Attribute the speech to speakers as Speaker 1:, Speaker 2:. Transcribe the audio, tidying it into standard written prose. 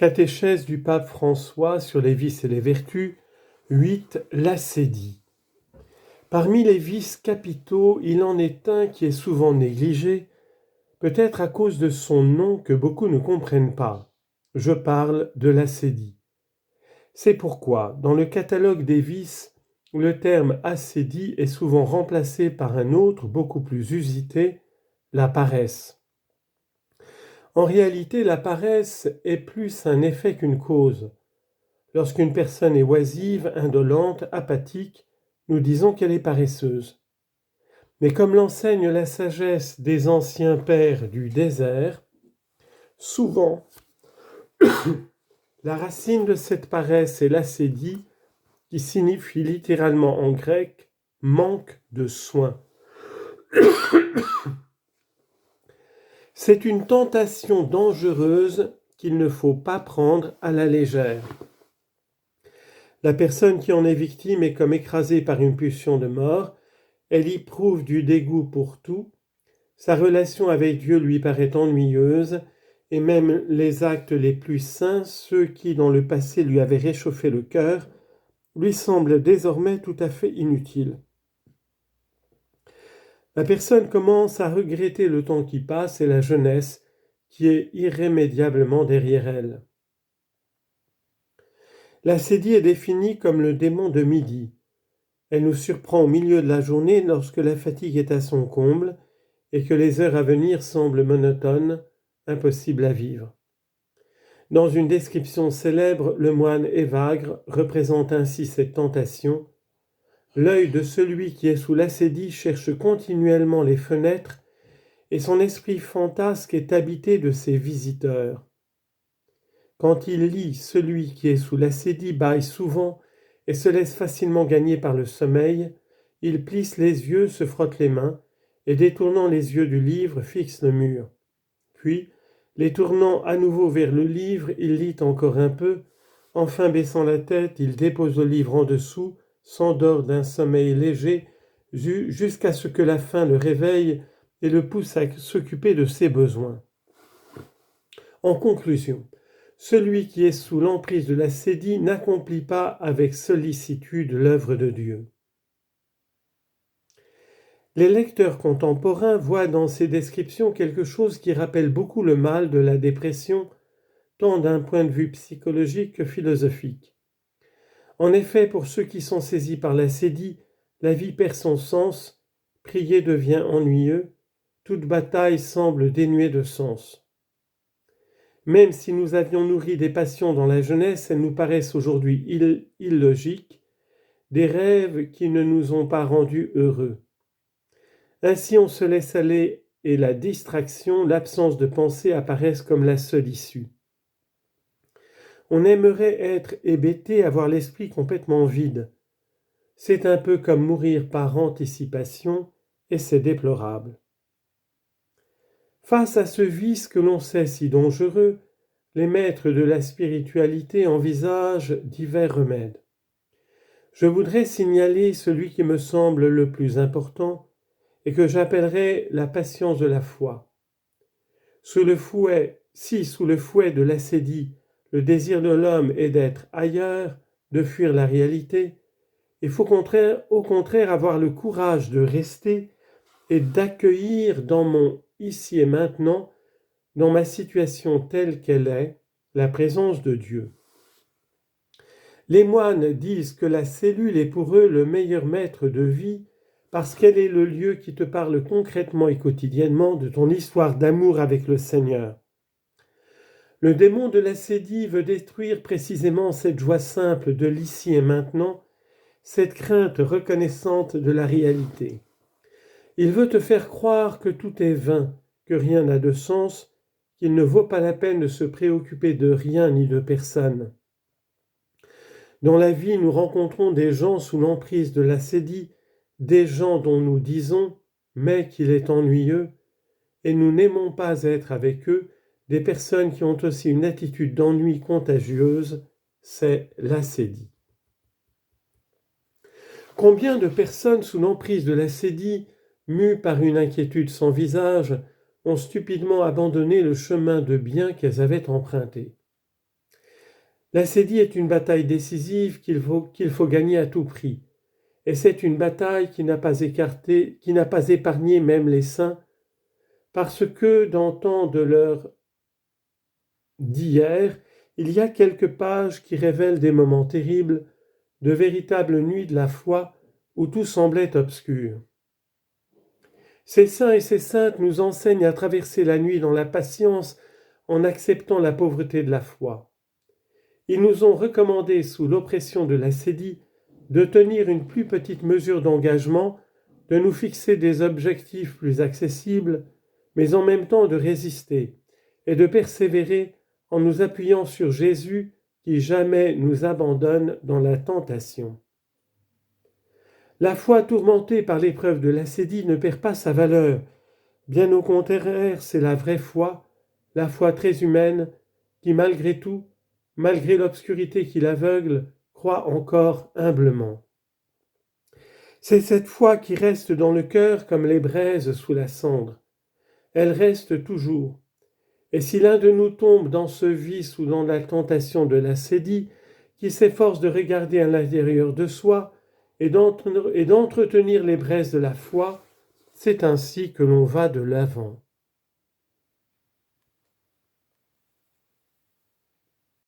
Speaker 1: Catéchèse du pape François sur les vices et les vertus, 8. L'acédie. Parmi les vices capitaux, il en est un qui est souvent négligé, peut-être à cause de son nom que beaucoup ne comprennent pas. Je parle de l'acédie. C'est pourquoi, dans le catalogue des vices, le terme acédie est souvent remplacé par un autre beaucoup plus usité, la paresse. En réalité, la paresse est plus un effet qu'une cause. Lorsqu'une personne est oisive, indolente, apathique, nous disons qu'elle est paresseuse. Mais comme l'enseigne la sagesse des anciens pères du désert, souvent, la racine de cette paresse est l'acédie, qui signifie littéralement en grec « manque de soin ». C'est une tentation dangereuse qu'il ne faut pas prendre à la légère. La personne qui en est victime est comme écrasée par une pulsion de mort, elle y éprouve du dégoût pour tout, sa relation avec Dieu lui paraît ennuyeuse, et même les actes les plus saints, ceux qui dans le passé lui avaient réchauffé le cœur, lui semblent désormais tout à fait inutiles. La personne commence à regretter le temps qui passe et la jeunesse qui est irrémédiablement derrière elle. L'acédie est définie comme le démon de midi. Elle nous surprend au milieu de la journée lorsque la fatigue est à son comble et que les heures à venir semblent monotones, impossibles à vivre. Dans une description célèbre, le moine Évagre représente ainsi cette tentation. L'œil de celui qui est sous l'acédie cherche continuellement les fenêtres et son esprit fantasque est habité de ses visiteurs. Quand il lit, celui qui est sous l'acédie bâille souvent et se laisse facilement gagner par le sommeil, il plisse les yeux, se frotte les mains et détournant les yeux du livre fixe le mur. Puis, les tournant à nouveau vers le livre, il lit encore un peu, enfin baissant la tête, il dépose le livre en dessous, s'endort d'un sommeil léger, jusqu'à ce que la faim le réveille et le pousse à s'occuper de ses besoins. En conclusion, celui qui est sous l'emprise de l'acédie n'accomplit pas avec sollicitude l'œuvre de Dieu. Les lecteurs contemporains voient dans ces descriptions quelque chose qui rappelle beaucoup le mal de la dépression, tant d'un point de vue psychologique que philosophique. En effet, pour ceux qui sont saisis par l'acédie, la vie perd son sens, prier devient ennuyeux, toute bataille semble dénuée de sens. Même si nous avions nourri des passions dans la jeunesse, elles nous paraissent aujourd'hui illogiques, des rêves qui ne nous ont pas rendus heureux. Ainsi on se laisse aller et la distraction, l'absence de pensée apparaissent comme la seule issue. On aimerait être hébété, avoir l'esprit complètement vide. C'est un peu comme mourir par anticipation et c'est déplorable. Face à ce vice que l'on sait si dangereux, les maîtres de la spiritualité envisagent divers remèdes. Je voudrais signaler celui qui me semble le plus important et que j'appellerais la patience de la foi. Sous le fouet de l'acédie, le désir de l'homme est d'être ailleurs, de fuir la réalité, il faut au contraire avoir le courage de rester et d'accueillir dans mon ici et maintenant, dans ma situation telle qu'elle est, la présence de Dieu. Les moines disent que la cellule est pour eux le meilleur maître de vie parce qu'elle est le lieu qui te parle concrètement et quotidiennement de ton histoire d'amour avec le Seigneur. Le démon de l'acédie veut détruire précisément cette joie simple de l'ici et maintenant, cette crainte reconnaissante de la réalité. Il veut te faire croire que tout est vain, que rien n'a de sens, qu'il ne vaut pas la peine de se préoccuper de rien ni de personne. Dans la vie, nous rencontrons des gens sous l'emprise de l'acédie, des gens dont nous disons « mais qu'il est ennuyeux » et nous n'aimons pas être avec eux, des personnes qui ont aussi une attitude d'ennui contagieuse, c'est l'acédie. Combien de personnes sous l'emprise de l'acédie, mues par une inquiétude sans visage, ont stupidement abandonné le chemin de bien qu'elles avaient emprunté. L'ascédie est une bataille décisive qu'il faut gagner à tout prix. Et c'est une bataille qui n'a pas épargné même les saints, parce que dans tant de l'heure d'hier, il y a quelques pages qui révèlent des moments terribles, de véritables nuits de la foi où tout semblait obscur. Ces saints et ces saintes nous enseignent à traverser la nuit dans la patience en acceptant la pauvreté de la foi. Ils nous ont recommandé, sous l'oppression de l'ascédie, de tenir une plus petite mesure d'engagement, de nous fixer des objectifs plus accessibles, mais en même temps de résister et de persévérer en nous appuyant sur Jésus qui jamais nous abandonne dans la tentation. La foi tourmentée par l'épreuve de l'ascédie ne perd pas sa valeur. Bien au contraire, c'est la vraie foi, la foi très humaine, qui malgré tout, malgré l'obscurité qui l'aveugle, croit encore humblement. C'est cette foi qui reste dans le cœur comme les braises sous la cendre. Elle reste toujours. Et si l'un de nous tombe dans ce vice ou dans la tentation de l'ascédie, qui s'efforce de regarder à l'intérieur de soi et d'entretenir les braises de la foi, c'est ainsi que l'on va de l'avant.